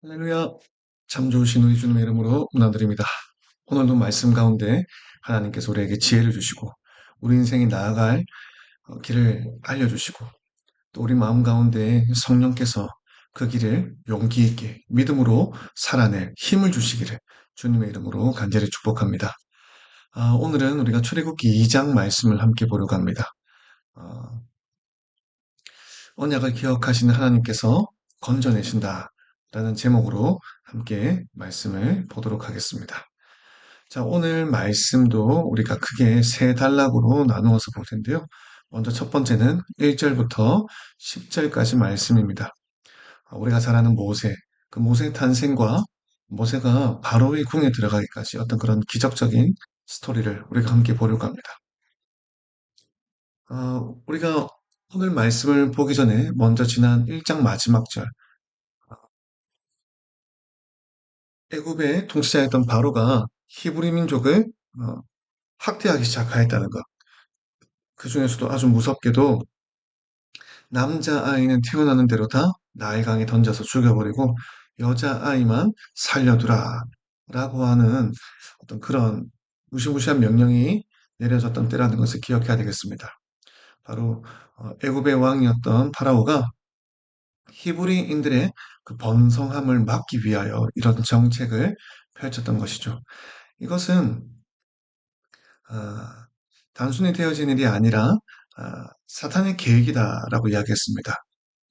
할렐루야. 참 좋으신 우리 주님의 이름으로 문안드립니다. 오늘도 말씀 가운데 하나님께서 우리에게 지혜를 주시고 우리 인생이 나아갈 길을 알려주시고 또 우리 마음 가운데 성령께서 그 길을 용기 있게 믿음으로 살아낼 힘을 주시기를 주님의 이름으로 간절히 축복합니다. 오늘은 우리가 출애굽기 2장 말씀을 함께 보려고 합니다. 아, 언약을 기억하시는 하나님께서 건져내신다라는 제목으로 함께 말씀을 보도록 하겠습니다. 자, 오늘 말씀도 우리가 크게 세 단락으로 나누어서 볼 텐데요. 먼저 첫 번째는 1절부터 10절까지 말씀입니다. 우리가 잘 아는 모세, 그 모세의 탄생과 모세가 바로의 궁에 들어가기까지 어떤 그런 기적적인 스토리를 우리가 함께 보려고 합니다. 우리가 오늘 말씀을 보기 전에 먼저 지난 1장 마지막 절, 애굽의 통치자였던 바로가 히브리 민족을 어, 학대하기 시작하였다는 것. 그 중에서도 아주 무섭게도 남자아이는 태어나는 대로 다 나일강에 던져서 죽여버리고 여자아이만 살려두라 라고 하는 어떤 그런 무시무시한 명령이 내려졌던 때라는 것을 기억해야 되겠습니다. 바로 애굽의 왕이었던 파라오가 히브리인들의 그 번성함을 막기 위하여 이런 정책을 펼쳤던 것이죠. 이것은 아, 단순히 되어진 일이 아니라 사탄의 계획이다라고 이야기했습니다.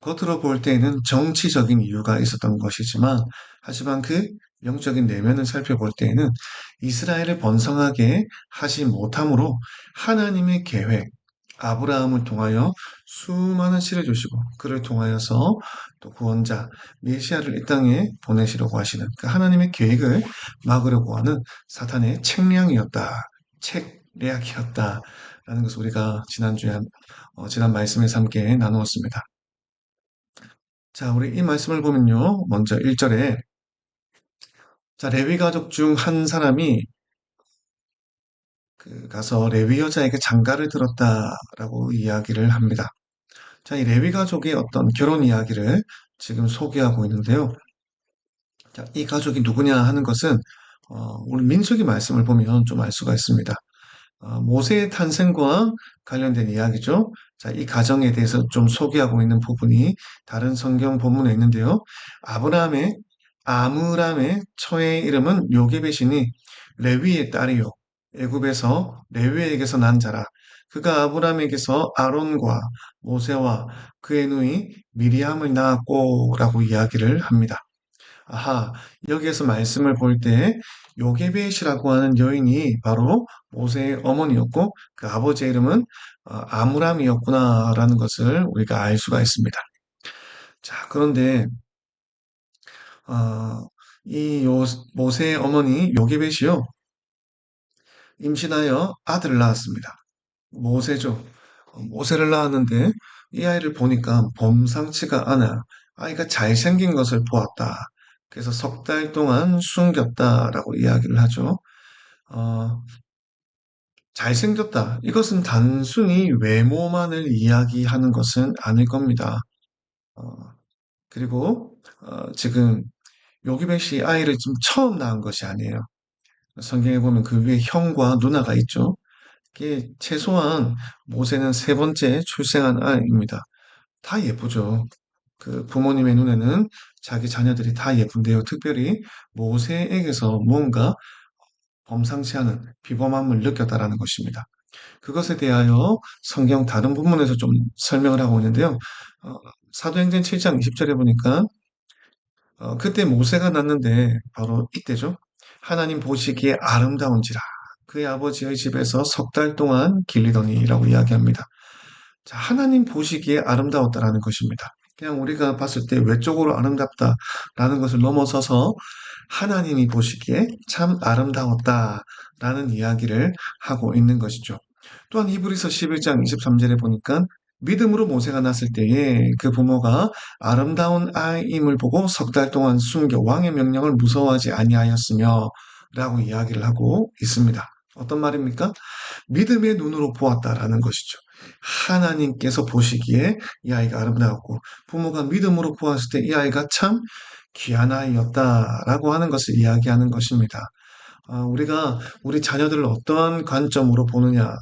겉으로 볼 때에는 정치적인 이유가 있었던 것이지만, 하지만 그 영적인 내면을 살펴볼 때에는 이스라엘을 번성하게 하지 못함으로 하나님의 계획, 아브라함을 통하여 수많은 씨를 주시고 그를 통하여서 또 구원자 메시아를 이 땅에 보내시려고 하시는 그 하나님의 계획을 막으려고 하는 사탄의 책량이었다. 책략이었다라는 것을 우리가 지난 말씀에서 함께 나누었습니다. 자, 우리 이 말씀을 보면요. 먼저 1절에 자, 레위 가족 중 한 사람이 가서 레위 여자에게 장가를 들었다라고 이야기를 합니다. 자, 이 레위 가족의 어떤 결혼 이야기를 지금 소개하고 있는데요. 자, 이 가족이 누구냐 하는 것은 우리 민수기 말씀을 보면 좀 알 수가 있습니다. 모세의 탄생과 관련된 이야기죠. 자, 이 가정에 대해서 좀 소개하고 있는 부분이 다른 성경 본문에 있는데요. 아브라함의 아므람의 처의 이름은 요게벳이니 레위의 딸이요. 애굽에서 레위에게서 난 자라. 그가 아브라함에게서 아론과 모세와 그의 누이 미리암을 낳았고라고 이야기를 합니다. 아하, 여기에서 말씀을 볼 때 요게벳이라고 하는 여인이 바로 모세의 어머니였고 그 아버지의 이름은 아므람이었구나라는 것을 우리가 알 수가 있습니다. 자, 그런데 어, 모세의 어머니 요게벳이요 임신하여 아들을 낳았습니다. 모세죠. 모세를 낳았는데 이 아이를 보니까 범상치가 않아. 아이가 잘생긴 것을 보았다. 그래서 석 달 동안 숨겼다라고 이야기를 하죠. 어, 잘생겼다. 이것은 단순히 외모만을 이야기하는 것은 아닐 겁니다. 어, 그리고 지금 요기벳 씨 아이를 지금 처음 낳은 것이 아니에요. 성경에 보면 그 위에 형과 누나가 있죠. 이게 최소한 모세는 세 번째 출생한 아이입니다. 다 예쁘죠. 그 부모님의 눈에는 자기 자녀들이 다 예쁜데요. 특별히 모세에게서 뭔가 범상치 않은 비범함을 느꼈다라는 것입니다. 그것에 대하여 성경 다른 부분에서 좀 설명을 하고 있는데요. 어, 사도행전 7장 20절에 보니까 그때 모세가 났는데 바로 이때죠. 하나님 보시기에 아름다운지라 그의 아버지의 집에서 석 달 동안 길리더니라고 이야기합니다. 자, 하나님 보시기에 아름다웠다라는 것입니다. 그냥 우리가 봤을 때 외적으로 아름답다라는 것을 넘어서서 하나님이 보시기에 참 아름다웠다라는 이야기를 하고 있는 것이죠. 또한 히브리서 11장 23절에 보니까 믿음으로 모세가 났을 때에 그 부모가 아름다운 아이임을 보고 석 달 동안 숨겨 왕의 명령을 무서워하지 아니하였으며 라고 이야기를 하고 있습니다. 어떤 말입니까? 믿음의 눈으로 보았다라는 것이죠. 하나님께서 보시기에 이 아이가 아름다웠고 부모가 믿음으로 보았을 때 이 아이가 참 귀한 아이였다라고 하는 것을 이야기하는 것입니다. 우리가 우리 자녀들을 어떠한 관점으로 보느냐,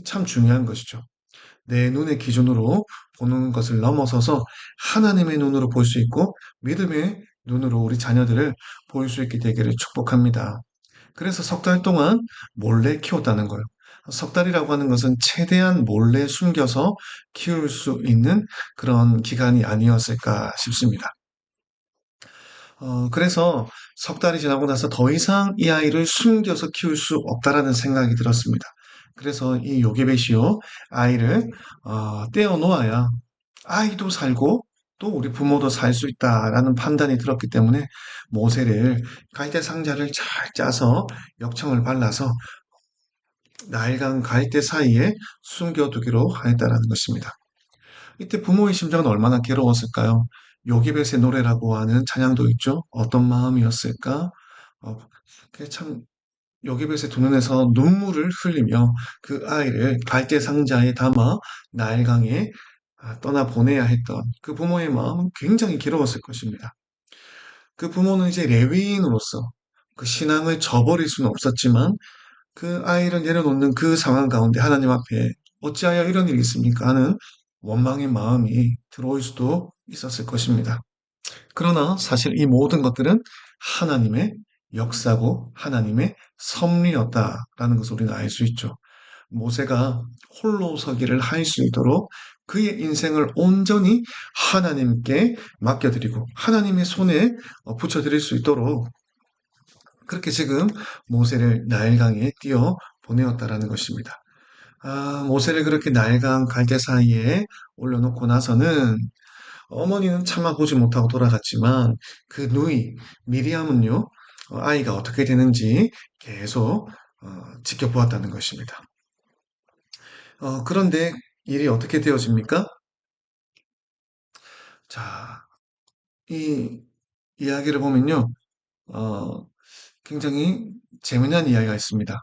참 중요한 것이죠. 내 눈의 기준으로 보는 것을 넘어서서 하나님의 눈으로 볼 수 있고 믿음의 눈으로 우리 자녀들을 볼 수 있게 되기를 축복합니다. 그래서 석 달 동안 몰래 키웠다는 거예요. 석 달이라고 하는 것은 최대한 몰래 숨겨서 키울 수 있는 그런 기간이 아니었을까 싶습니다. 그래서 석 달이 지나고 나서 더 이상 이 아이를 숨겨서 키울 수 없다라는 생각이 들었습니다. 그래서 이 요게베시오 아이를 떼어 놓아야 아이도 살고 또 우리 부모도 살 수 있다라는 판단이 들었기 때문에 모세를 갈대 상자를 잘 짜서 역청을 발라서 나일강 갈대 사이에 숨겨두기로 하였다라는 것입니다. 이때 부모의 심정은 얼마나 괴로웠을까요? 요기벳의 노래라고 하는 찬양도 있죠. 어떤 마음이었을까? 어, 그게 참 요기벳의 두 눈에서 눈물을 흘리며 그 아이를 갈대 상자에 담아 나일강에 떠나 보내야 했던 그 부모의 마음은 굉장히 괴로웠을 것입니다. 그 부모는 이제 레위인으로서 그 신앙을 저버릴 수는 없었지만 그 아이를 내려놓는 그 상황 가운데 하나님 앞에 어찌하여 이런 일이 있습니까? 하는 원망의 마음이 들어올 수도 있었을 것입니다. 그러나 사실 이 모든 것들은 하나님의 역사고 하나님의 섭리였다라는 것을 우리는 알 수 있죠. 모세가 홀로 서기를 할 수 있도록 그의 인생을 온전히 하나님께 맡겨드리고 하나님의 손에 붙여드릴 수 있도록 그렇게 지금 모세를 나일강에 띄어 보내었다라는 것입니다. 모세를 그렇게 나일강 갈대 사이에 올려놓고 나서는 어머니는 차마 보지 못하고 돌아갔지만 그 누이 미리암은요 아이가 어떻게 되는지 계속 지켜보았다는 것입니다. 그런데 일이 어떻게 되어집니까? 자, 이 이야기를 보면요, 어, 굉장히 재미난 이야기가 있습니다.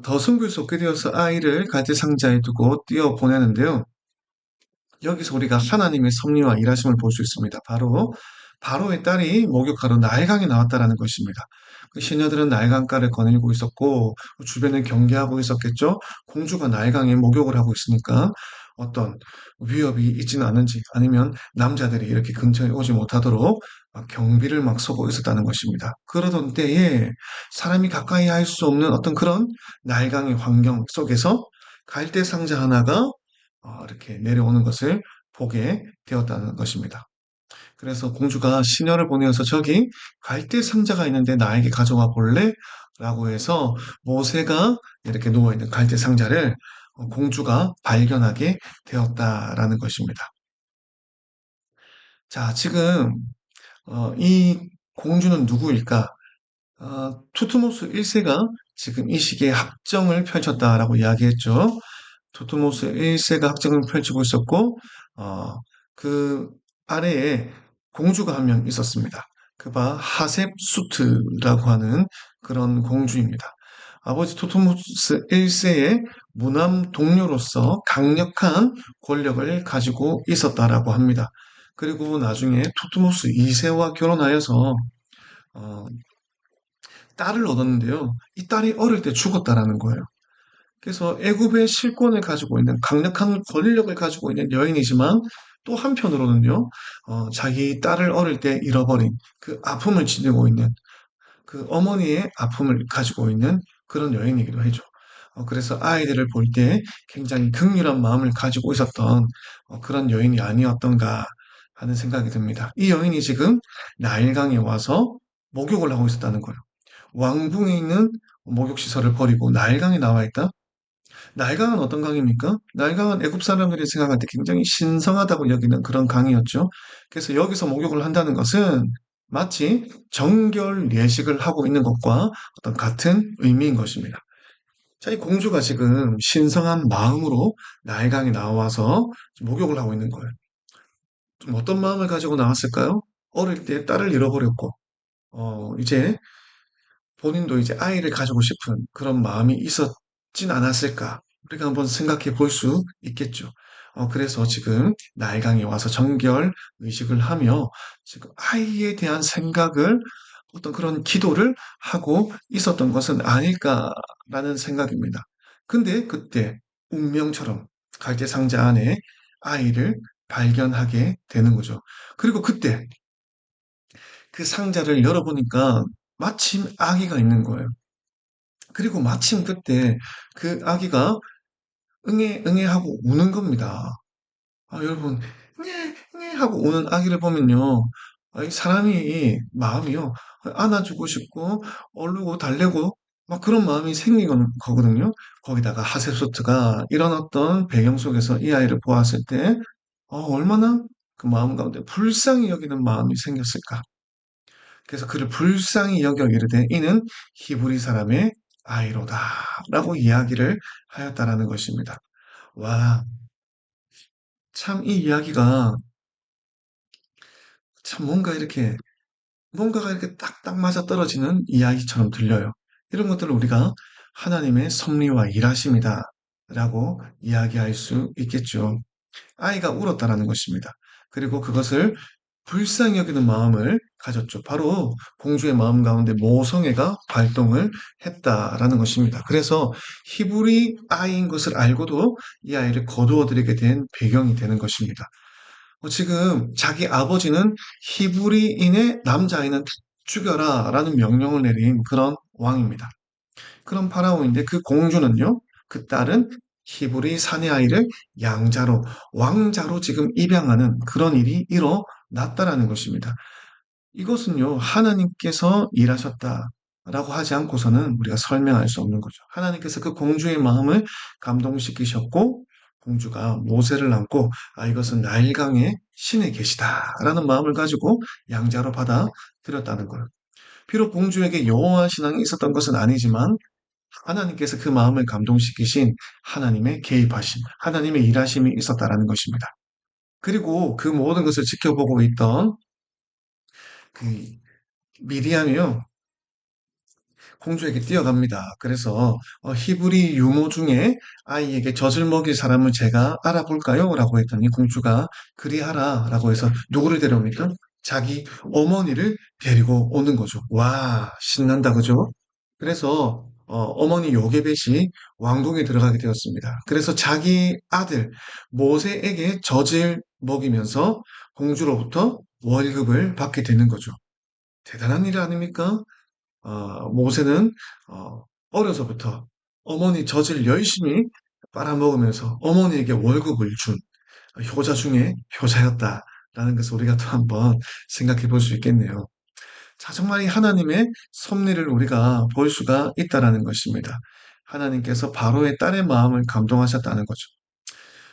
더 숨길 수 없게 되어서 아이를 가지 상자에 두고 뛰어 보내는데요. 여기서 우리가 하나님의 섭리와 일하심을 볼 수 있습니다. 바로 바로의 딸이 목욕하러 나일강에 나왔다라는 것입니다. 그 시녀들은 나일강가를 거닐고 있었고 주변을 경계하고 있었겠죠. 공주가 나일강에 목욕을 하고 있으니까 어떤 위협이 있지는 않은지 아니면 남자들이 이렇게 근처에 오지 못하도록 막 경비를 막 서고 있었다는 것입니다. 그러던 때에 사람이 가까이 할 수 없는 어떤 그런 나일강의 환경 속에서 갈대 상자 하나가 이렇게 내려오는 것을 보게 되었다는 것입니다. 그래서 공주가 시녀를 보내어서 저기 갈대 상자가 있는데 나에게 가져와 볼래? 라고 해서 모세가 이렇게 누워있는 갈대 상자를 공주가 발견하게 되었다라는 것입니다. 자, 지금 이 공주는 누구일까? 투트모스 1세가 지금 이 시기에 합정을 펼쳤다라고 이야기했죠. 도토모스 1세가 학정을 펼치고 있었고, 어, 그 아래에 공주가 한 명 있었습니다. 그바 하셉수트라고 하는 그런 공주입니다. 아버지 토토모스 1세의 무남 동료로서 강력한 권력을 가지고 있었다라고 합니다. 그리고 나중에 토트모스 2세와 결혼하여서 어, 딸을 얻었는데요. 이 딸이 어릴 때 죽었다라는 거예요. 그래서 애굽의 실권을 가지고 있는 강력한 권력을 가지고 있는 여인이지만 또 한편으로는요, 자기 딸을 어릴 때 잃어버린 그 아픔을 지니고 있는 그 어머니의 아픔을 가지고 있는 그런 여인이기도 해죠. 그래서 아이들을 볼 때 굉장히 극률한 마음을 가지고 있었던 그런 여인이 아니었던가 하는 생각이 듭니다. 이 여인이 지금 나일강에 와서 목욕을 하고 있었다는 거예요. 왕궁에 있는 목욕시설을 버리고 나일강에 나와 있다? 나일강은 어떤 강입니까? 나일강은 애굽 사람들이 생각할 때 굉장히 신성하다고 여기는 그런 강이었죠. 그래서 여기서 목욕을 한다는 것은 마치 정결 예식을 하고 있는 것과 어떤 같은 의미인 것입니다. 자, 이 공주가 지금 신성한 마음으로 나일강에 나와서 목욕을 하고 있는 거예요. 좀 어떤 마음을 가지고 나왔을까요? 어릴 때 딸을 잃어버렸고, 이제 본인도 이제 아이를 가지고 싶은 그런 마음이 있었진 않았을까? 우리가 한번 생각해 볼 수 있겠죠. 그래서 지금 나일강에 와서 정결 의식을 하며 지금 아이에 대한 생각을 어떤 그런 기도를 하고 있었던 것은 아닐까라는 생각입니다. 근데 그때 운명처럼 갈대 상자 안에 아이를 발견하게 되는 거죠. 그리고 그때 그 상자를 열어보니까 마침 아기가 있는 거예요. 그리고 마침 그때 그 아기가 응애, 응애 하고 우는 겁니다. 여러분, 응애, 응애 하고 우는 아기를 보면요. 이 사람이 마음이요. 안아주고 싶고, 얼르고 달래고, 막 그런 마음이 생기는 거거든요. 거기다가 하세소트가 이런 어떤 배경 속에서 이 아이를 보았을 때, 얼마나 그 마음 가운데 불쌍히 여기는 마음이 생겼을까. 그래서 그를 불쌍히 여겨 이르되 이는 히브리 사람의 아이로다라고 이야기를 하였다라는 것입니다. 와, 참 이 이야기가 참 뭔가가 이렇게 딱딱 맞아 떨어지는 이야기처럼 들려요. 이런 것들을 우리가 하나님의 섭리와 일하심이다라고 이야기할 수 있겠죠. 아이가 울었다라는 것입니다. 그리고 그것을 불쌍히 여기는 마음을 가졌죠. 바로 공주의 마음 가운데 모성애가 발동을 했다라는 것입니다. 그래서 히브리 아이인 것을 알고도 이 아이를 거두어 들이게 된 배경이 되는 것입니다. 지금 자기 아버지는 히브리인의 남자아이는 다 죽여라 라는 명령을 내린 그런 왕입니다. 그런 파라오인데 그 공주는요, 그 딸은 히브리 사내 아이를 양자로, 왕자로 지금 입양하는 그런 일이 일어났다라는 것입니다. 이것은요, 하나님께서 일하셨다라고 하지 않고서는 우리가 설명할 수 없는 거죠. 하나님께서 그 공주의 마음을 감동시키셨고, 공주가 모세를 안고, 이것은 나일강의 신에 계시다라는 마음을 가지고 양자로 받아들였다는 거예요. 비록 공주에게 여호와 신앙이 있었던 것은 아니지만, 하나님께서 그 마음을 감동시키신 하나님의 개입하심, 하나님의 일하심이 있었다라는 것입니다. 그리고 그 모든 것을 지켜보고 있던 그 미리암이요, 공주에게 뛰어갑니다. 그래서 히브리 유모 중에 아이에게 젖을 먹일 사람을 제가 알아볼까요? 라고 했더니 공주가 그리하라 라고 해서 누구를 데려옵니까? 자기 어머니를 데리고 오는 거죠. 와, 신난다, 그죠? 그래서 어머니 요게벳이 왕궁에 들어가게 되었습니다. 그래서 자기 아들 모세에게 젖을 먹이면서 공주로부터 월급을 받게 되는 거죠. 대단한 일 아닙니까? 모세는 어려서부터 어머니 젖을 열심히 빨아먹으면서 어머니에게 월급을 준 효자 중에 효자였다라는 것을 우리가 또 한번 생각해 볼 수 있겠네요. 자, 정말 이 하나님의 섭리를 우리가 볼 수가 있다라는 것입니다. 하나님께서 바로의 딸의 마음을 감동하셨다는 거죠.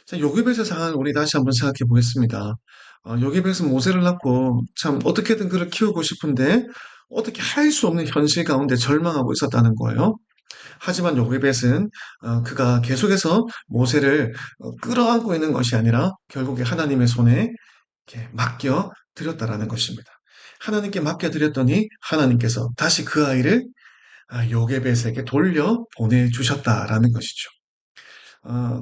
자, 요게벳의 상황을 우리 다시 한번 생각해 보겠습니다. 요게벳은 모세를 낳고 참 어떻게든 그를 키우고 싶은데 어떻게 할 수 없는 현실 가운데 절망하고 있었다는 거예요. 하지만 요게벳은 그가 계속해서 모세를 끌어안고 있는 것이 아니라 결국에 하나님의 손에 이렇게 맡겨 드렸다라는 것입니다. 하나님께 맡겨 드렸더니 하나님께서 다시 그 아이를 요게벳에게 돌려 보내주셨다라는 것이죠.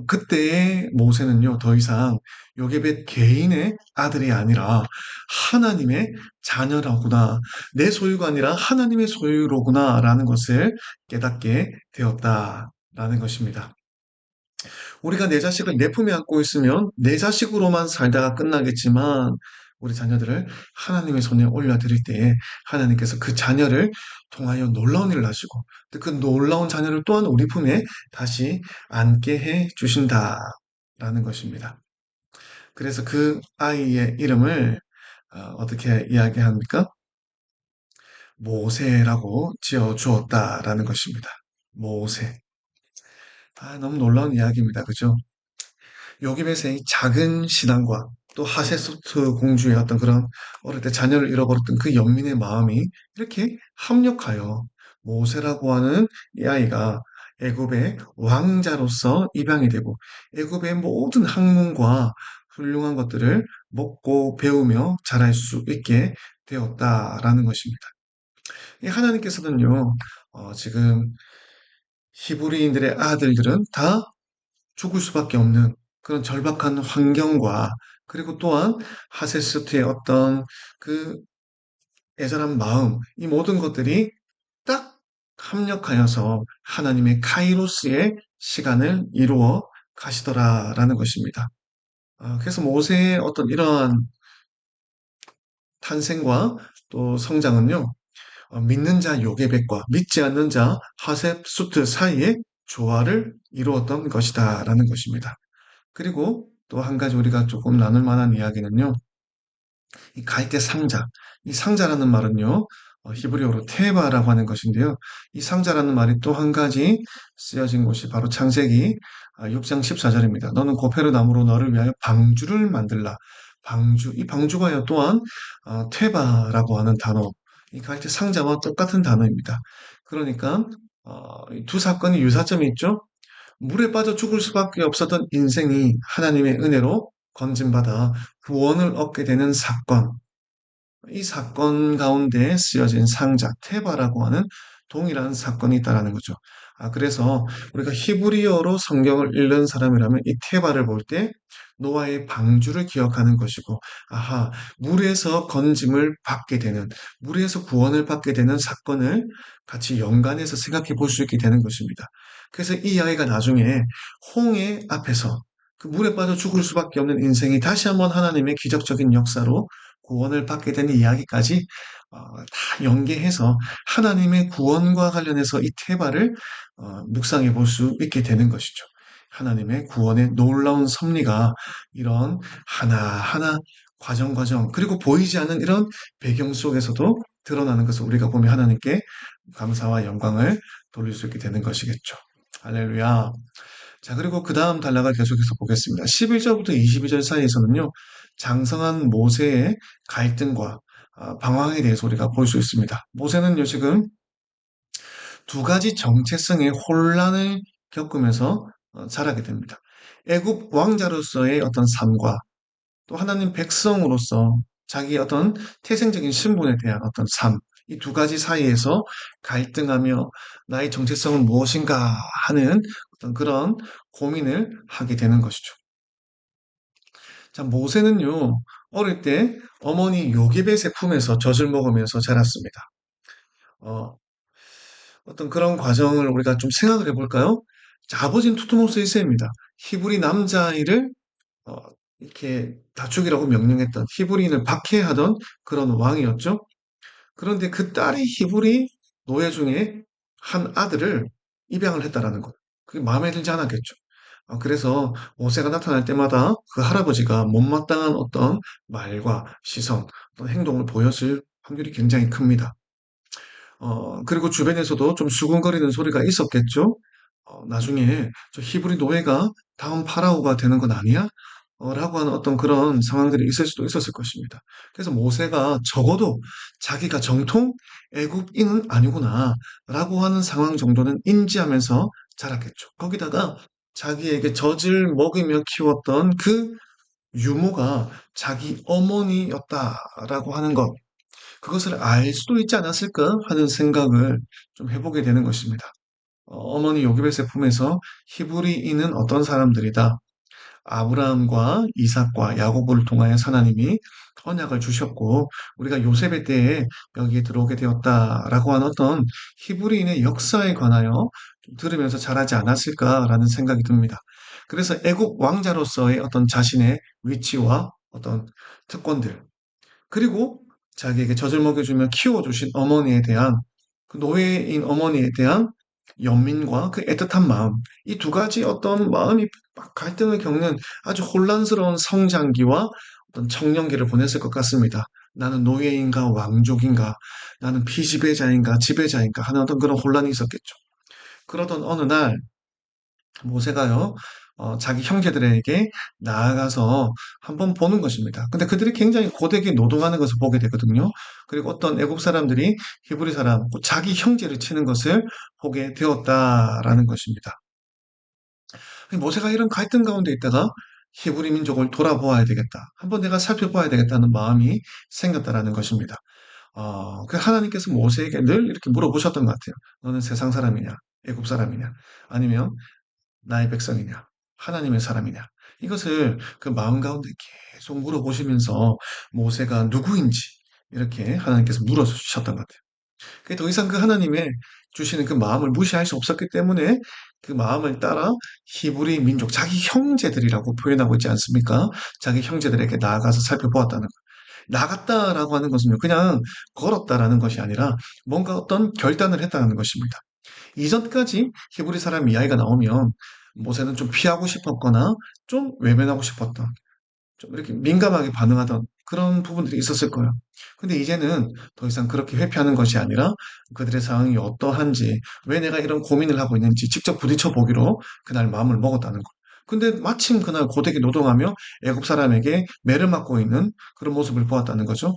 그때의 모세는요, 더 이상 요게벳 개인의 아들이 아니라 하나님의 자녀라구나, 내 소유가 아니라 하나님의 소유로구나라는 것을 깨닫게 되었다라는 것입니다. 우리가 내 자식을 내 품에 안고 있으면 내 자식으로만 살다가 끝나겠지만 우리 자녀들을 하나님의 손에 올려드릴 때에 하나님께서 그 자녀를 통하여 놀라운 일을 하시고 또 그 놀라운 자녀를 또한 우리 품에 다시 안게 해 주신다라는 것입니다. 그래서 그 아이의 이름을 어떻게 이야기합니까? 모세라고 지어 주었다라는 것입니다. 모세. 너무 놀라운 이야기입니다. 그죠? 요기벳의 작은 신앙과 또 하세소트 공주의 어떤 그런 어릴 때 자녀를 잃어버렸던 그 영민의 마음이 이렇게 합력하여 모세라고 하는 이 아이가 애굽의 왕자로서 입양이 되고 애굽의 모든 학문과 훌륭한 것들을 먹고 배우며 자랄 수 있게 되었다라는 것입니다. 이 하나님께서는요, 지금 히브리인들의 아들들은 다 죽을 수밖에 없는 그런 절박한 환경과 그리고 또한 하세스트의 어떤 그 애절한 마음, 이 모든 것들이 딱 합력하여서 하나님의 카이로스의 시간을 이루어 가시더라라는 것입니다. 그래서 모세의 어떤 이러한 탄생과 또 성장은요, 믿는 자 요게벳과 믿지 않는 자 하셉수트 사이에 조화를 이루었던 것이다라는 것입니다. 그리고 또 한 가지 우리가 조금 나눌 만한 이야기는요, 이 갈대 상자. 이 상자라는 말은요, 히브리어로 테바라고 하는 것인데요. 이 상자라는 말이 또 한 가지 쓰여진 곳이 바로 창세기 6장 14절입니다. 너는 고페르 나무로 너를 위하여 방주를 만들라. 방주. 이 방주가요, 또한 테바라고 하는 단어. 이 갈대 상자와 똑같은 단어입니다. 그러니까 이두 사건이 유사점이 있죠. 물에 빠져 죽을 수밖에 없었던 인생이 하나님의 은혜로 건진받아 구원을 얻게 되는 사건. 이 사건 가운데 쓰여진 상자, 테바라고 하는 동일한 사건이 있다라는 거죠. 그래서 우리가 히브리어로 성경을 읽는 사람이라면 이 테바를 볼 때 노아의 방주를 기억하는 것이고, 물에서 건짐을 받게 되는, 물에서 구원을 받게 되는 사건을 같이 연관해서 생각해 볼 수 있게 되는 것입니다. 그래서 이 이야기가 나중에 홍해 앞에서 그 물에 빠져 죽을 수밖에 없는 인생이 다시 한번 하나님의 기적적인 역사로 구원을 받게 되는 이야기까지 다 연계해서 하나님의 구원과 관련해서 이 테마를 묵상해 볼 수 있게 되는 것이죠. 하나님의 구원의 놀라운 섭리가 이런 하나하나 과정 그리고 보이지 않는 이런 배경 속에서도 드러나는 것을 우리가 보며 하나님께 감사와 영광을 돌릴 수 있게 되는 것이겠죠. 할렐루야. 자, 그리고 그 다음 단락을 계속해서 보겠습니다. 11절부터 22절 사이에서는요, 장성한 모세의 갈등과 방황에 대해서 우리가 볼 수 있습니다. 모세는요, 지금 두 가지 정체성의 혼란을 겪으면서 자라게 됩니다. 애굽 왕자로서의 어떤 삶과 또 하나님 백성으로서 자기의 어떤 태생적인 신분에 대한 어떤 삶, 이 두 가지 사이에서 갈등하며 나의 정체성은 무엇인가 하는 어떤 그런 고민을 하게 되는 것이죠. 자, 모세는요, 어릴 때 어머니 요게벳의 품에서 젖을 먹으면서 자랐습니다. 어, 어떤 그런 과정을 우리가 좀 생각을 해볼까요? 자, 아버지는 투트모스 1세입니다. 히브리 남자아이를 어, 이렇게 다축이라고 명령했던 히브리인을 박해하던 그런 왕이었죠. 그런데 그 딸이 히브리 노예 중에 한 아들을 입양을 했다라는 것. 그게 마음에 들지 않았겠죠. 그래서 모세가 나타날 때마다 그 할아버지가 못마땅한 어떤 말과 시선, 어떤 행동을 보였을 확률이 굉장히 큽니다. 그리고 주변에서도 좀 수군거리는 소리가 있었겠죠. 나중에 저 히브리 노예가 다음 파라오가 되는 건 아니야? 라고 하는 어떤 그런 상황들이 있을 수도 있었을 것입니다. 그래서 모세가 적어도 자기가 정통 애굽인은 아니구나 라고 하는 상황 정도는 인지하면서 자랐겠죠. 거기다가 자기에게 젖을 먹이며 키웠던 그 유모가 자기 어머니였다라고 하는 것, 그것을 알 수도 있지 않았을까 하는 생각을 좀 해보게 되는 것입니다. 어머니 요기벳의 품에서 히브리인은 어떤 사람들이다. 아브라함과 이삭과 야고보를 통하여 하나님이 언약을 주셨고 우리가 요셉의 때에 여기에 들어오게 되었다라고 하는 어떤 히브리인의 역사에 관하여 좀 들으면서 자라지 않았을까라는 생각이 듭니다. 그래서 애국 왕자로서의 어떤 자신의 위치와 어떤 특권들 그리고 자기에게 젖을 먹여주며 키워주신 어머니에 대한 그 노예인 어머니에 대한 연민과 그 애틋한 마음, 이 두 가지 어떤 마음이 막 갈등을 겪는 아주 혼란스러운 성장기와 어떤 청년기를 보냈을 것 같습니다. 나는 노예인가 왕족인가, 나는 피지배자인가 지배자인가 하는 어떤 그런 혼란이 있었겠죠. 그러던 어느 날 모세가요, 자기 형제들에게 나아가서 한번 보는 것입니다. 근데 그들이 굉장히 고되게 노동하는 것을 보게 되거든요. 그리고 어떤 애굽 사람들이 히브리 사람, 곧 자기 형제를 치는 것을 보게 되었다라는 것입니다. 모세가 이런 갈등 가운데 있다가 히브리 민족을 돌아보아야 되겠다. 한번 내가 살펴봐야 되겠다는 마음이 생겼다라는 것입니다. 그 하나님께서 모세에게 늘 이렇게 물어보셨던 것 같아요. 너는 세상 사람이냐? 애굽 사람이냐? 아니면 나의 백성이냐, 하나님의 사람이냐. 이것을 그 마음 가운데 계속 물어보시면서 모세가 누구인지 이렇게 하나님께서 물어주셨던 것 같아요. 더 이상 그 하나님의 주시는 그 마음을 무시할 수 없었기 때문에 그 마음을 따라 히브리 민족, 자기 형제들이라고 표현하고 있지 않습니까? 자기 형제들에게 나아가서 살펴보았다는 것. 나갔다라고 하는 것은요, 그냥 걸었다라는 것이 아니라 뭔가 어떤 결단을 했다는 것입니다. 이전까지 히브리 사람 이야기가 나오면 모세는 좀 피하고 싶었거나 좀 외면하고 싶었던, 좀 이렇게 민감하게 반응하던 그런 부분들이 있었을 거예요. 근데 이제는 더 이상 그렇게 회피하는 것이 아니라 그들의 상황이 어떠한지, 왜 내가 이런 고민을 하고 있는지 직접 부딪혀 보기로 그날 마음을 먹었다는 거. 근데 마침 그날 고되게 노동하며 애굽 사람에게 매를 맞고 있는 그런 모습을 보았다는 거죠.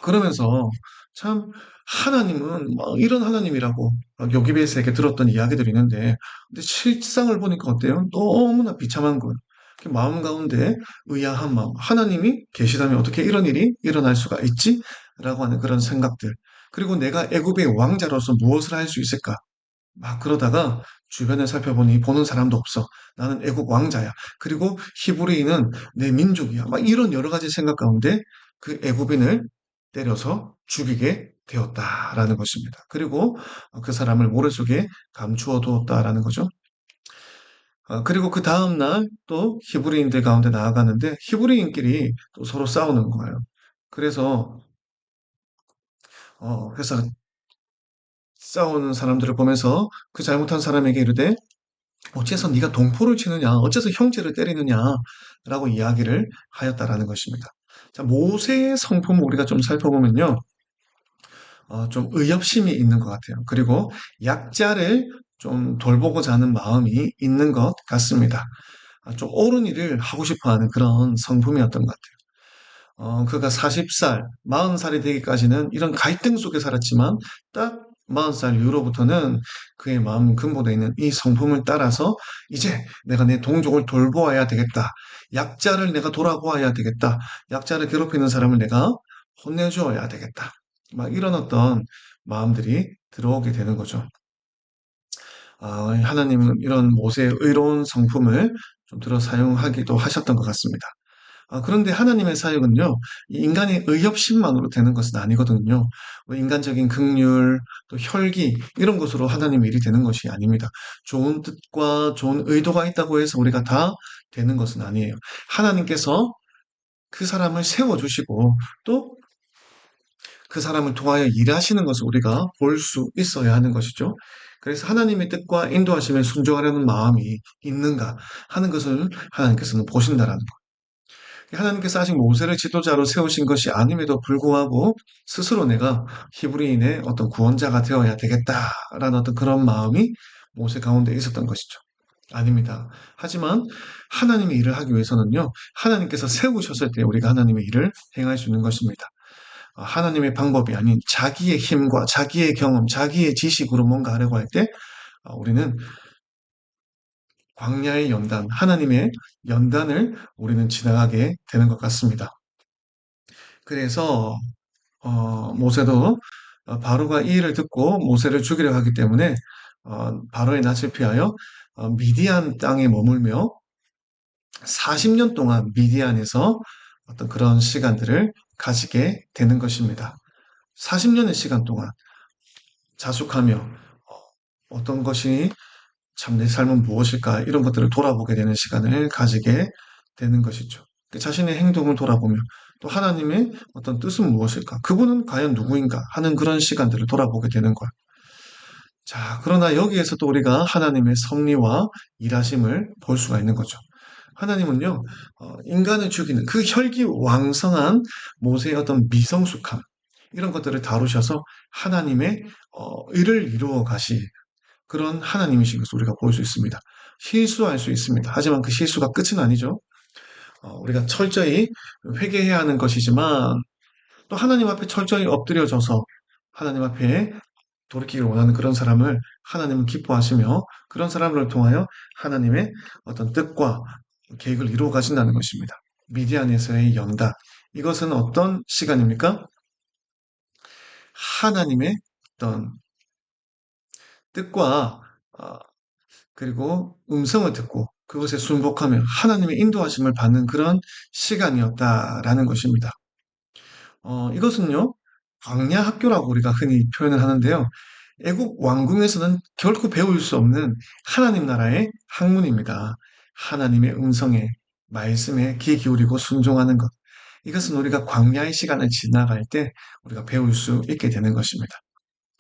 그러면서 참 하나님은 막 이런 하나님이라고 막 여기베이스에게 들었던 이야기들이 있는데 근데 실상을 보니까 어때요? 너무나 비참한 거예요. 마음 가운데 의아한 마음. 하나님이 계시다면 어떻게 이런 일이 일어날 수가 있지? 라고 하는 그런 생각들. 그리고 내가 애굽의 왕자로서 무엇을 할 수 있을까? 막 그러다가 주변을 살펴보니 보는 사람도 없어. 나는 애국 왕자야. 그리고 히브리인은 내 민족이야. 막 이런 여러 가지 생각 가운데 그 애굽인을 때려서 죽이게 되었다라는 것입니다. 그리고 그 사람을 모래 속에 감추어 두었다라는 거죠. 그리고 그 다음 날 또 히브리인들 가운데 나아가는데 히브리인끼리 또 서로 싸우는 거예요. 그래서 그래서 싸우는 사람들을 보면서 그 잘못한 사람에게 이르되 어째서 네가 동포를 치느냐, 어째서 형제를 때리느냐라고 이야기를 하였다라는 것입니다. 자, 모세의 성품을 우리가 좀 살펴보면요, 좀 의협심이 있는 것 같아요. 그리고 약자를 좀 돌보고자 하는 마음이 있는 것 같습니다. 좀 옳은 일을 하고 싶어하는 그런 성품이었던 것 같아요. 그가 40살, 40살이 되기까지는 이런 갈등 속에 살았지만 딱 40살 이후로부터는 그의 마음 근본에 있는 이 성품을 따라서 이제 내가 내 동족을 돌보아야 되겠다. 약자를 내가 돌아보아야 되겠다. 약자를 괴롭히는 사람을 내가 혼내주어야 되겠다. 막 이런 어떤 마음들이 들어오게 되는 거죠. 하나님은 이런 모세의 의로운 성품을 좀 들어 사용하기도 하셨던 것 같습니다. 그런데 하나님의 사역은요, 이 인간의 의협심만으로 되는 것은 아니거든요. 뭐 인간적인 긍휼, 또 혈기, 이런 것으로 하나님의 일이 되는 것이 아닙니다. 좋은 뜻과 좋은 의도가 있다고 해서 우리가 다 되는 것은 아니에요. 하나님께서 그 사람을 세워주시고, 또 그 사람을 통하여 일하시는 것을 우리가 볼 수 있어야 하는 것이죠. 그래서 하나님의 뜻과 인도하심에 순종하려는 마음이 있는가 하는 것을 하나님께서는 보신다라는 하나님께서 아직 모세를 지도자로 세우신 것이 아님에도 불구하고 스스로 내가 히브리인의 어떤 구원자가 되어야 되겠다라는 어떤 그런 마음이 모세 가운데 있었던 것이죠. 아닙니다. 하지만 하나님의 일을 하기 위해서는요, 하나님께서 세우셨을 때 우리가 하나님의 일을 행할 수 있는 것입니다. 하나님의 방법이 아닌 자기의 힘과 자기의 경험, 자기의 지식으로 뭔가 하려고 할 때, 우리는 광야의 연단, 하나님의 연단을 우리는 지나가게 되는 것 같습니다. 그래서 모세도 바로가 이 일을 듣고 모세를 죽이려 하기 때문에 바로의 낯을 피하여 미디안 땅에 머물며 40년 동안 미디안에서 어떤 그런 시간들을 가지게 되는 것입니다. 40년의 시간 동안 자숙하며 어떤 것이 참 내 삶은 무엇일까 이런 것들을 돌아보게 되는 시간을 가지게 되는 것이죠. 자신의 행동을 돌아보며 또 하나님의 어떤 뜻은 무엇일까? 그분은 과연 누구인가? 하는 그런 시간들을 돌아보게 되는 거예요. 자, 그러나 여기에서 또 우리가 하나님의 섭리와 일하심을 볼 수가 있는 거죠. 하나님은요, 인간을 죽이는 그 혈기왕성한 모세의 어떤 미성숙함, 이런 것들을 다루셔서 하나님의 일을 이루어 가시 그런 하나님이신 것을 우리가 볼 수 있습니다. 실수할 수 있습니다. 하지만 그 실수가 끝은 아니죠. 우리가 철저히 회개해야 하는 것이지만 또 하나님 앞에 철저히 엎드려져서 하나님 앞에 돌이키길 원하는 그런 사람을 하나님은 기뻐하시며 그런 사람을 통하여 하나님의 어떤 뜻과 계획을 이루어 가신다는 것입니다. 미디안에서의 연단. 이것은 어떤 시간입니까? 하나님의 어떤 뜻과 그리고 음성을 듣고 그것에 순복하며 하나님의 인도하심을 받는 그런 시간이었다라는 것입니다. 이것은요, 광야 학교라고 우리가 흔히 표현을 하는데요. 애국 왕궁에서는 결코 배울 수 없는 하나님 나라의 학문입니다. 하나님의 음성에, 말씀에 귀 기울이고 순종하는 것. 이것은 우리가 광야의 시간을 지나갈 때 우리가 배울 수 있게 되는 것입니다.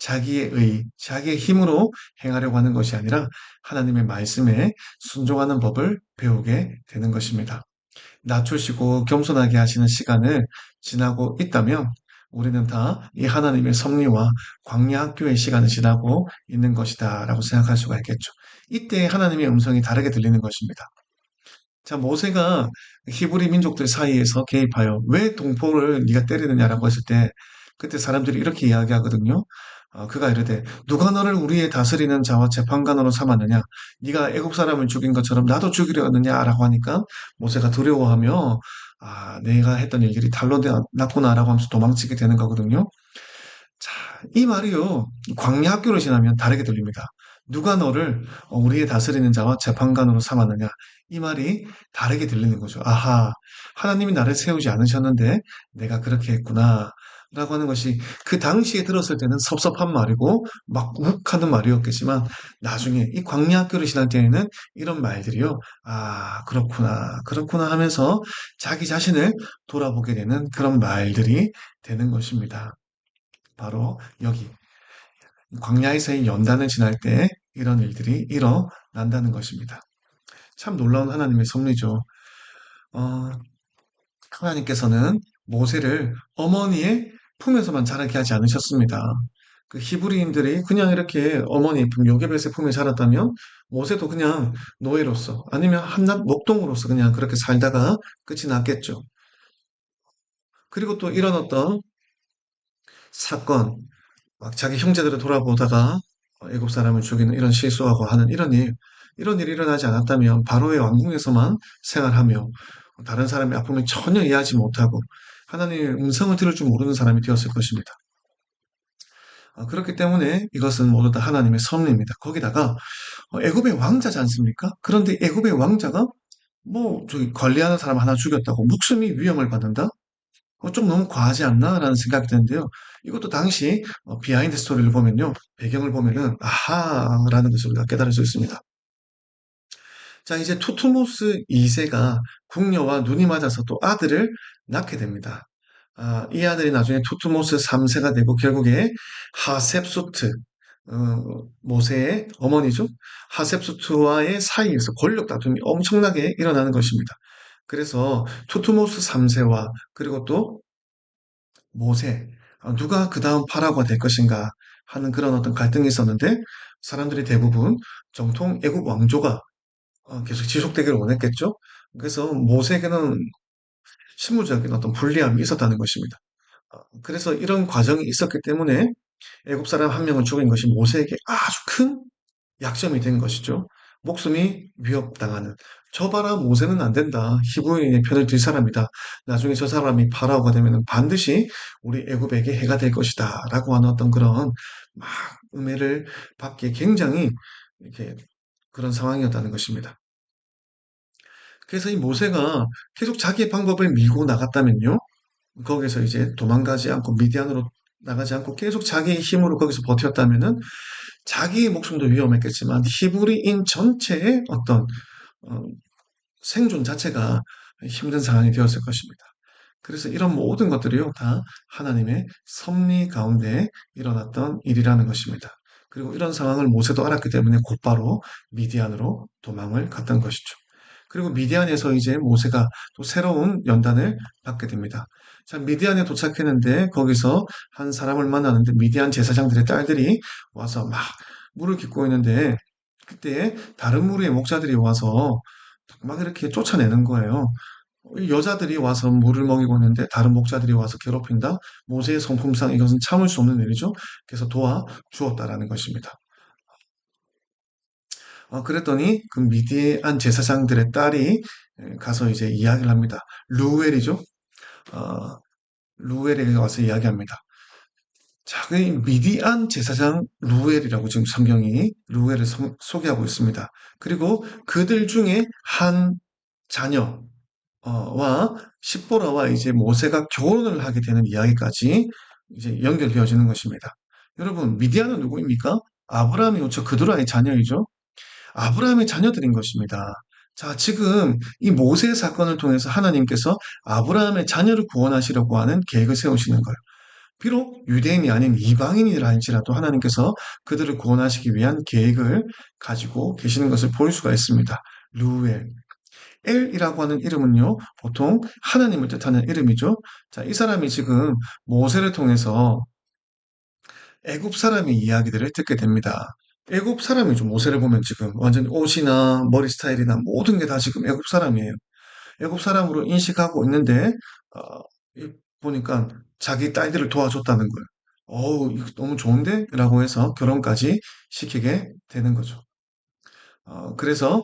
자기의 자기의 힘으로 행하려고 하는 것이 아니라 하나님의 말씀에 순종하는 법을 배우게 되는 것입니다. 낮추시고 겸손하게 하시는 시간을 지나고 있다면 우리는 다 이 하나님의 섭리와 광야 학교의 시간을 지나고 있는 것이다 라고 생각할 수가 있겠죠. 이때 하나님의 음성이 다르게 들리는 것입니다. 자, 모세가 히브리 민족들 사이에서 개입하여 왜 동포를 네가 때리느냐라고 했을 때 그때 사람들이 이렇게 이야기하거든요. 그가 이르되 누가 너를 우리의 다스리는 자와 재판관으로 삼았느냐? 네가 애국 사람을 죽인 것처럼 나도 죽이려 하느냐라고 하니까 모세가 두려워하며 내가 했던 일들이 달로 났구나라고 하면서 도망치게 되는 거거든요. 자, 이 말이요. 광야 학교를 지나면 다르게 들립니다. 누가 너를 우리의 다스리는 자와 재판관으로 삼았느냐? 이 말이 다르게 들리는 거죠. 아하, 하나님이 나를 세우지 않으셨는데 내가 그렇게 했구나. 라고 하는 것이 그 당시에 들었을 때는 섭섭한 말이고 막 욱하는 말이었겠지만 나중에 이 광야 학교를 지날 때에는 이런 말들이요. 그렇구나. 그렇구나 하면서 자기 자신을 돌아보게 되는 그런 말들이 되는 것입니다. 바로 여기 광야에서의 연단을 지날 때 이런 일들이 일어난다는 것입니다. 참 놀라운 하나님의 섭리죠. 어, 하나님께서는 모세를 어머니의 품에서만 자라게 하지 않으셨습니다. 그 히브리인들이 그냥 이렇게 어머니 품 요게벳의 품에 자랐다면 모세도 그냥 노예로서 아니면 한낱 목동으로서 그냥 그렇게 살다가 끝이 났겠죠. 그리고 또 이런 어떤 사건, 막 자기 형제들을 돌아보다가 애국 사람을 죽이는 이런 실수하고 하는 이런 일이 일어나지 않았다면 바로의 왕궁에서만 생활하며 다른 사람의 아픔을 전혀 이해하지 못하고 하나님의 음성을 들을 줄 모르는 사람이 되었을 것입니다. 그렇기 때문에 이것은 모두 다 하나님의 섭리입니다. 거기다가 애굽의 왕자지 않습니까? 그런데 애굽의 왕자가 뭐 저기 관리하는 사람 하나 죽였다고 목숨이 위험을 받는다? 좀 너무 과하지 않나라는 생각이 드는데요. 이것도 당시 비하인드 스토리를 보면요. 배경을 보면은 아하라는 것을 우리가 깨달을 수 있습니다. 자, 이제 투투모스 2세가 궁녀와 눈이 맞아서 또 아들을 낳게 됩니다. 이 아들이 나중에 투투모스 3세가 되고 결국에 하셉수트, 모세의 어머니죠. 하셉수트와의 사이에서 권력 다툼이 엄청나게 일어나는 것입니다. 그래서 투투모스 3세와 그리고 또 모세, 누가 그 다음 파라오가 될 것인가 하는 그런 어떤 갈등이 있었는데 사람들이 대부분 정통 애국 왕조가 계속 지속되기를 원했겠죠. 그래서 모세에게는 실무적인 어떤 불리함이 있었다는 것입니다. 그래서 이런 과정이 있었기 때문에 애국 사람 한 명을 죽인 것이 모세에게 아주 큰 약점이 된 것이죠. 목숨이 위협당하는. 저 봐라, 모세는 안 된다. 히브리인의 편을 들 사람이다. 나중에 저 사람이 파라오가 되면 반드시 우리 애굽에게 해가 될 것이다. 라고 하는 어떤 그런 막 음해를 받기에 굉장히 이렇게 그런 상황이었다는 것입니다. 그래서 이 모세가 계속 자기의 방법을 밀고 나갔다면요. 거기서 이제 도망가지 않고 미디안으로 나가지 않고 계속 자기의 힘으로 거기서 버텼다면은 자기의 목숨도 위험했겠지만 히브리인 전체의 어떤 어, 생존 자체가 힘든 상황이 되었을 것입니다. 그래서 이런 모든 것들이요, 다 하나님의 섭리 가운데 일어났던 일이라는 것입니다. 그리고 이런 상황을 모세도 알았기 때문에 곧바로 미디안으로 도망을 갔던 것이죠. 그리고 미디안에서 이제 모세가 또 새로운 연단을 받게 됩니다. 자, 미디안에 도착했는데 거기서 한 사람을 만나는데 미디안 제사장들의 딸들이 와서 막 물을 깃고 있는데 그때 다른 무리의 목자들이 와서 막 이렇게 쫓아내는 거예요. 여자들이 와서 물을 먹이고 있는데 다른 목자들이 와서 괴롭힌다? 모세의 성품상 이것은 참을 수 없는 일이죠. 그래서 도와주었다라는 것입니다. 그랬더니 그 미디안 제사장들의 딸이 가서 이제 이야기를 합니다. 루엘이죠. 어, 루엘에게 와서 이야기합니다. 자, 그 미디안 제사장 루엘이라고 지금 성경이 루엘을 소개하고 있습니다. 그리고 그들 중에 한 자녀, 와 십보라와 이제 모세가 결혼을 하게 되는 이야기까지 이제 연결되어지는 것입니다. 여러분, 미디안은 누구입니까? 아브라함이 죠 그드라의 자녀이죠. 아브라함의 자녀들인 것입니다. 자, 지금 이 모세 사건을 통해서 하나님께서 아브라함의 자녀를 구원하시려고 하는 계획을 세우시는 거예요. 비록 유대인이 아닌 이방인이라 할지라도 하나님께서 그들을 구원하시기 위한 계획을 가지고 계시는 것을 볼 수가 있습니다. 루엘, 엘이라고 하는 이름은요, 보통 하나님을 뜻하는 이름이죠. 자, 이 사람이 지금 모세를 통해서 애굽 사람의 이야기들을 듣게 됩니다. 애굽 사람이죠. 모세를 보면 지금 완전 옷이나 머리 스타일이나 모든 게 다 지금 애굽 사람이에요. 애굽 사람으로 인식하고 있는데 어, 보니까 자기 딸들을 도와줬다는 거예요. 어우, 이거 너무 좋은데? 라고 해서 결혼까지 시키게 되는 거죠. 그래서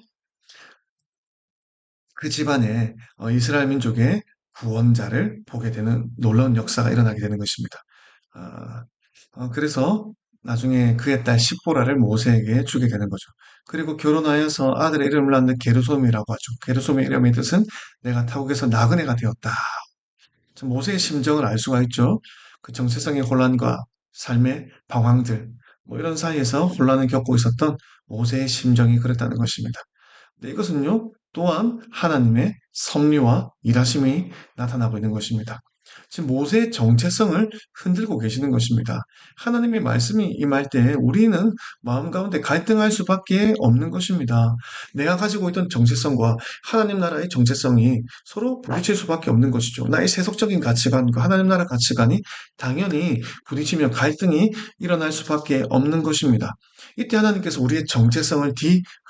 그 집안에 이스라엘 민족의 구원자를 보게 되는 놀라운 역사가 일어나게 되는 것입니다. 아, 그래서 나중에 그의 딸 십보라를 모세에게 주게 되는 거죠. 그리고 결혼하여서 아들의 이름을 낳는 게르솜이라고 하죠. 게르솜의 이름의 뜻은 내가 타국에서 나그네가 되었다. 모세의 심정을 알 수가 있죠. 그 정체성의 혼란과 삶의 방황들, 뭐 이런 사이에서 혼란을 겪고 있었던 모세의 심정이 그랬다는 것입니다. 네, 이것은요, 또한 하나님의 섭리와 일하심이 나타나고 있는 것입니다. 지금 모세의 정체성을 흔들고 계시는 것입니다. 하나님의 말씀이 임할 때 우리는 마음 가운데 갈등할 수밖에 없는 것입니다. 내가 가지고 있던 정체성과 하나님 나라의 정체성이 서로 부딪힐 수밖에 없는 것이죠. 나의 세속적인 가치관과 하나님 나라 가치관이 당연히 부딪히며 갈등이 일어날 수밖에 없는 것입니다. 이때 하나님께서 우리의 정체성을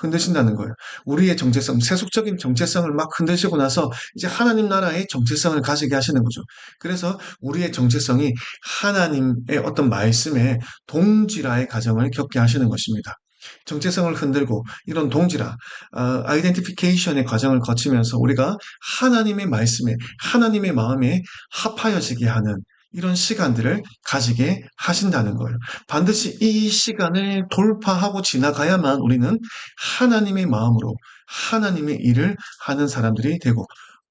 흔드신다는 거예요. 우리의 정체성, 세속적인 정체성을 막 흔드시고 나서 이제 하나님 나라의 정체성을 가지게 하시는 거죠. 그래서 우리의 정체성이 하나님의 어떤 말씀에 동질화의 과정을 겪게 하시는 것입니다. 정체성을 흔들고 이런 동질화, 아이덴티피케이션의 과정을 거치면서 우리가 하나님의 말씀에, 하나님의 마음에 합하여지게 하는 이런 시간들을 가지게 하신다는 거예요. 반드시 이 시간을 돌파하고 지나가야만 우리는 하나님의 마음으로 하나님의 일을 하는 사람들이 되고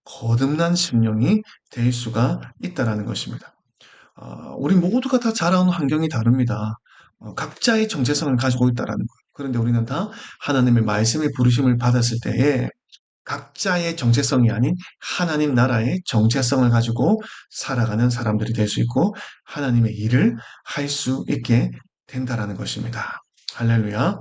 거듭난 심령이 될 수가 있다라는 것입니다. 우리 모두가 다 자라온 환경이 다릅니다. 각자의 정체성을 가지고 있다라는 거예요. 그런데 우리는 다 하나님의 말씀의 부르심을 받았을 때에 각자의 정체성이 아닌 하나님 나라의 정체성을 가지고 살아가는 사람들이 될 수 있고 하나님의 일을 할 수 있게 된다라는 것입니다. 할렐루야.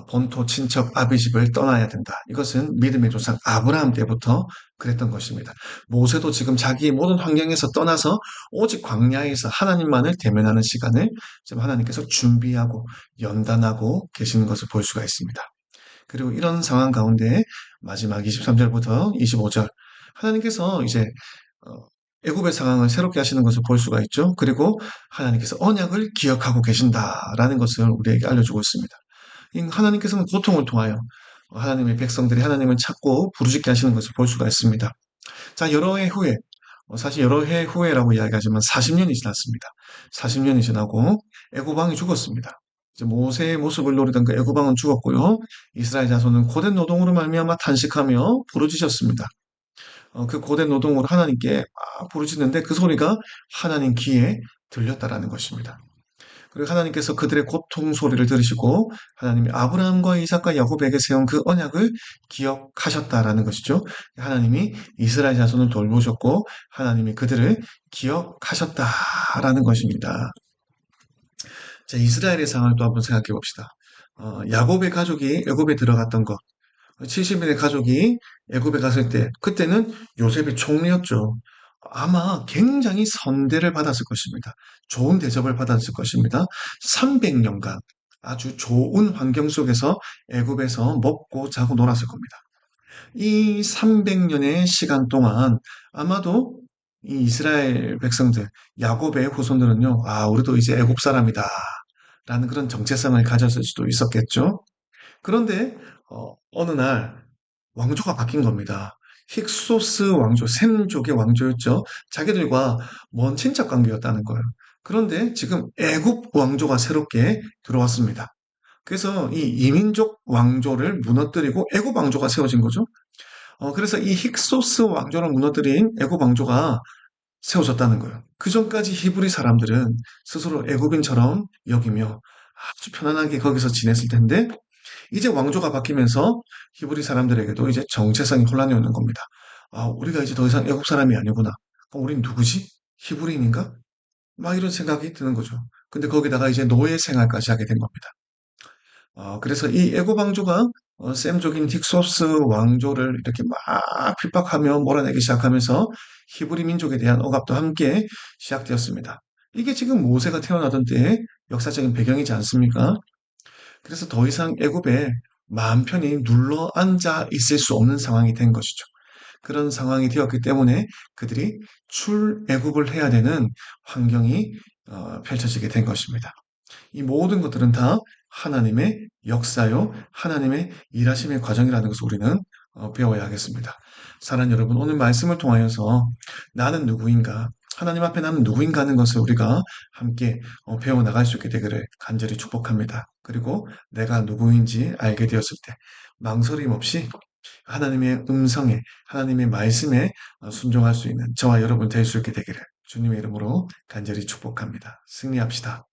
본토 친척 아비 집을 떠나야 된다. 이것은 믿음의 조상 아브라함 때부터 그랬던 것입니다. 모세도 지금 자기의 모든 환경에서 떠나서 오직 광야에서 하나님만을 대면하는 시간을 지금 하나님께서 준비하고 연단하고 계시는 것을 볼 수가 있습니다. 그리고 이런 상황 가운데 마지막 23절부터 25절 하나님께서 이제 어, 애굽의 상황을 새롭게 하시는 것을 볼 수가 있죠. 그리고 하나님께서 언약을 기억하고 계신다라는 것을 우리에게 알려주고 있습니다. 하나님께서는 고통을 통하여 하나님의 백성들이 하나님을 찾고 부르짖게 하시는 것을 볼 수가 있습니다. 자, 여러 해 후에, 사실 여러 해 후에라고 이야기하지만 40년이 지났습니다. 40년이 지나고 애고방이 죽었습니다. 이제 모세의 모습을 노리던 그 애고방은 죽었고요. 이스라엘 자손은 고된 노동으로 말미암아 탄식하며 부르짖었습니다. 그 고된 노동으로 하나님께 막 부르짖는데 그 소리가 하나님 귀에 들렸다라는 것입니다. 그리고 하나님께서 그들의 고통 소리를 들으시고 하나님이 아브라함과 이삭과 야곱에게 세운 그 언약을 기억하셨다라는 것이죠. 하나님이 이스라엘 자손을 돌보셨고 하나님이 그들을 기억하셨다라는 것입니다. 자, 이스라엘의 상황을 또 한번 생각해 봅시다. 야곱의 가족이 애굽에 들어갔던 것, 70인의 가족이 애굽에 갔을 때 그때는 요셉이 총리였죠. 아마 굉장히 선대를 받았을 것입니다. 좋은 대접을 받았을 것입니다. 300년간 아주 좋은 환경 속에서 애굽에서 먹고 자고 놀았을 겁니다. 이 300년의 시간 동안 아마도 이 이스라엘 백성들, 야곱의 후손들은요, 우리도 이제 애굽 사람이다. 라는 그런 정체성을 가졌을 수도 있었겠죠. 그런데 어느 날 왕조가 바뀐 겁니다. 힉소스 왕조, 셈족의 왕조였죠. 자기들과 먼 친척 관계였다는 거예요. 그런데 지금 애굽 왕조가 새롭게 들어왔습니다. 그래서 이 이민족 왕조를 무너뜨리고 애굽 왕조가 세워진 거죠. 그래서 이 힉소스 왕조를 무너뜨린 애굽 왕조가 세워졌다는 거예요. 그 전까지 히브리 사람들은 스스로 애굽인처럼 여기며 아주 편안하게 거기서 지냈을 텐데 이제 왕조가 바뀌면서 히브리 사람들에게도 이제 정체성이 혼란이 오는 겁니다. 우리가 이제 더 이상 애국 사람이 아니구나. 그럼 우린 누구지? 히브리인인가? 막 이런 생각이 드는 거죠. 근데 거기다가 이제 노예 생활까지 하게 된 겁니다. 그래서 이 애국 왕조가 셈족인 힉소스 왕조를 이렇게 막 핍박하며 몰아내기 시작하면서 히브리 민족에 대한 억압도 함께 시작되었습니다. 이게 지금 모세가 태어나던 때의 역사적인 배경이지 않습니까? 그래서 더 이상 애굽에 마음 편히 눌러 앉아 있을 수 없는 상황이 된 것이죠. 그런 상황이 되었기 때문에 그들이 출애굽을 해야 되는 환경이 펼쳐지게 된 것입니다. 이 모든 것들은 다 하나님의 역사요, 하나님의 일하심의 과정이라는 것을 우리는 배워야 하겠습니다. 사랑하는 여러분, 오늘 말씀을 통하여서 나는 누구인가, 하나님 앞에 나는 누구인가 하는 것을 우리가 함께 배워나갈 수 있게 되기를 간절히 축복합니다. 그리고 내가 누구인지 알게 되었을 때 망설임 없이 하나님의 음성에, 하나님의 말씀에 순종할 수 있는 저와 여러분 될 수 있게 되기를 주님의 이름으로 간절히 축복합니다. 승리합시다.